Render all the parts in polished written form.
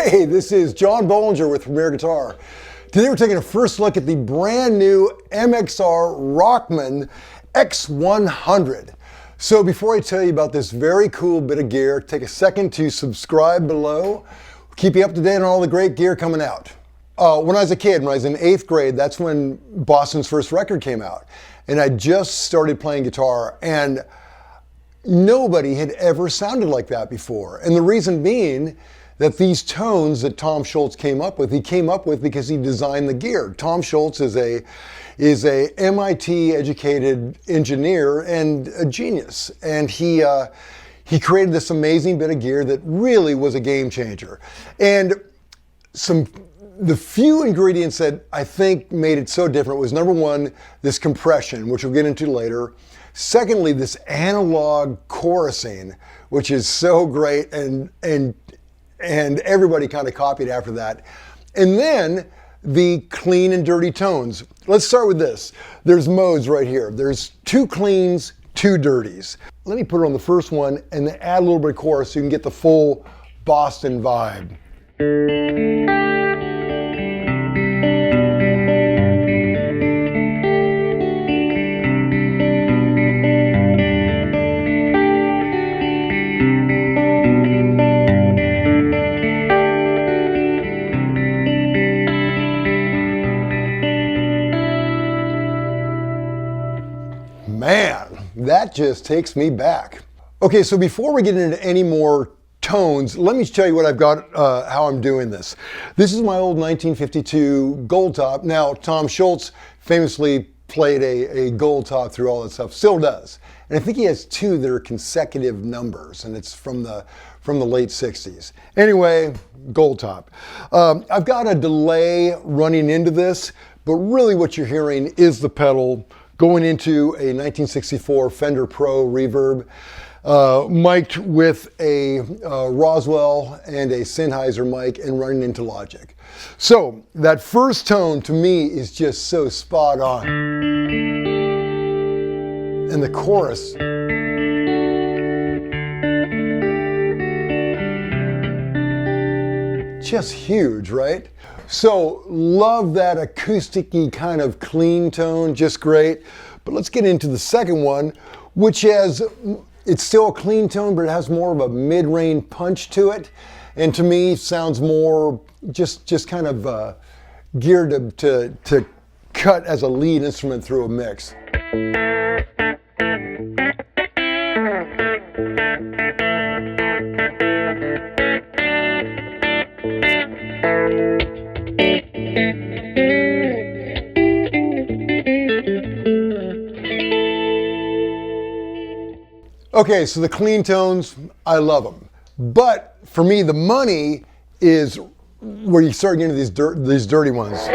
Hey, this is John Bollinger with Premier Guitar. Today we're taking a first look at the brand new MXR Rockman X100. So before I tell you about this very cool bit of gear, take a second to subscribe below. Keep you up to date on all the great gear coming out. When I was a kid, when I was in 8th grade, that's when Boston's first record came out. And I just started playing guitar, and nobody had ever sounded like that before. And the reason being that these tones that Tom Scholz came up with, he came up with because he designed the gear. Tom Scholz is a MIT educated engineer and a genius. And he created this amazing bit of gear that really was a game changer. And the few ingredients that I think made it so different was, number one, this compression, which we'll get into later. Secondly, this analog chorusing, which is so great, and everybody kind of copied after that. And then the clean and dirty tones. Let's start with this. There's modes right here. There's 2 cleans, 2 dirties. Let me put it on the first one and then add a little bit of chorus so you can get the full Boston vibe. Man, that just takes me back. Okay, so before we get into any more tones, let me tell you what I've got, how I'm doing this. This is my old 1952 gold top. Now, Tom Scholz famously played a gold top through all that stuff, still does. And I think he has 2 that are consecutive numbers, and it's from the late 60s. Anyway, gold top. I've got a delay running into this, but really what you're hearing is the pedal going into a 1964 Fender Pro reverb, mic'd with a Roswell and a Sennheiser mic and running into Logic. So that first tone to me is just so spot on. And the chorus. Just huge, right? So love that acoustic-y kind of clean tone, just great. But let's get into the second one, which it's still a clean tone, but it has more of a mid-range punch to it. And to me, sounds more just kind of geared to cut as a lead instrument through a mix. Okay, so the clean tones, I love them. But for me, the money is where you start getting these dirty ones.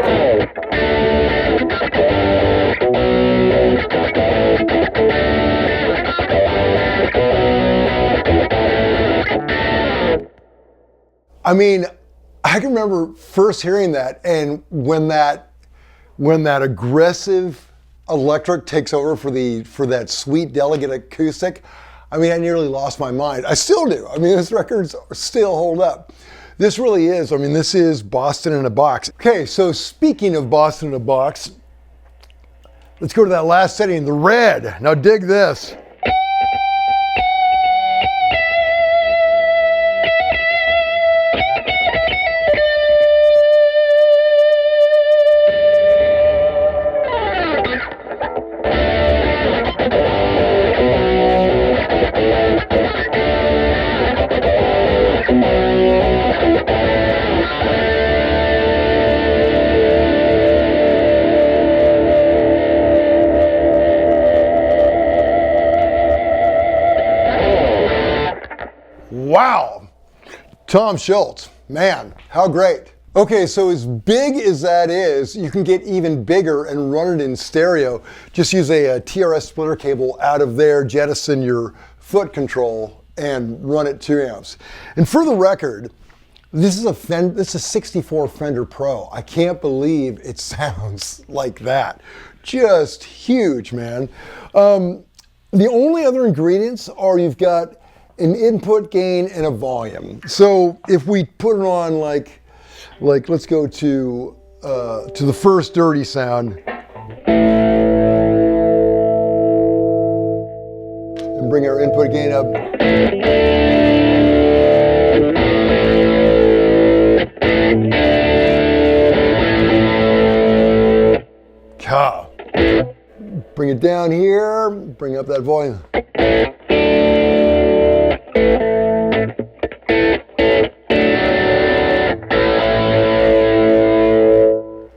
I mean, I can remember first hearing that, and when that aggressive electric takes over for that sweet, delicate acoustic, I mean, I nearly lost my mind. I still do. I mean, these records still hold up. This really is, I mean, this is Boston in a box. Okay, so speaking of Boston in a box, let's go to that last setting, the red. Now dig this. Tom Scholz, man, how great. Okay, so as big as that is, you can get even bigger and run it in stereo. Just use a TRS splitter cable out of there, jettison your foot control, and run it 2 amps. And for the record, this is a 64 Fender Pro. I can't believe it sounds like that. Just huge, man. The only other ingredients are you've got an input gain and a volume. So if we put it on like let's go to the first dirty sound and bring our input gain up. Bring it down here, bring up that volume.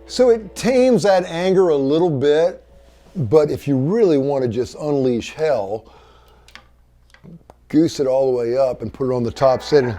So it tames that anger a little bit, but if you really want to just unleash hell, goose it all the way up and put it on the top setting.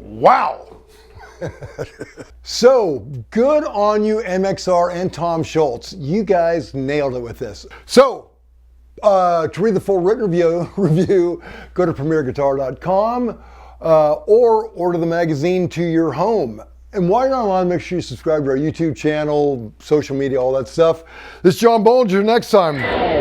Wow. So good on you, MXR and Tom Scholz. You guys nailed it with this. So to read the full written review, go to premierguitar.com or order the magazine to your home. And while you're online, make sure you subscribe to our YouTube channel, social media, all that stuff. This is John Bollinger. Next time.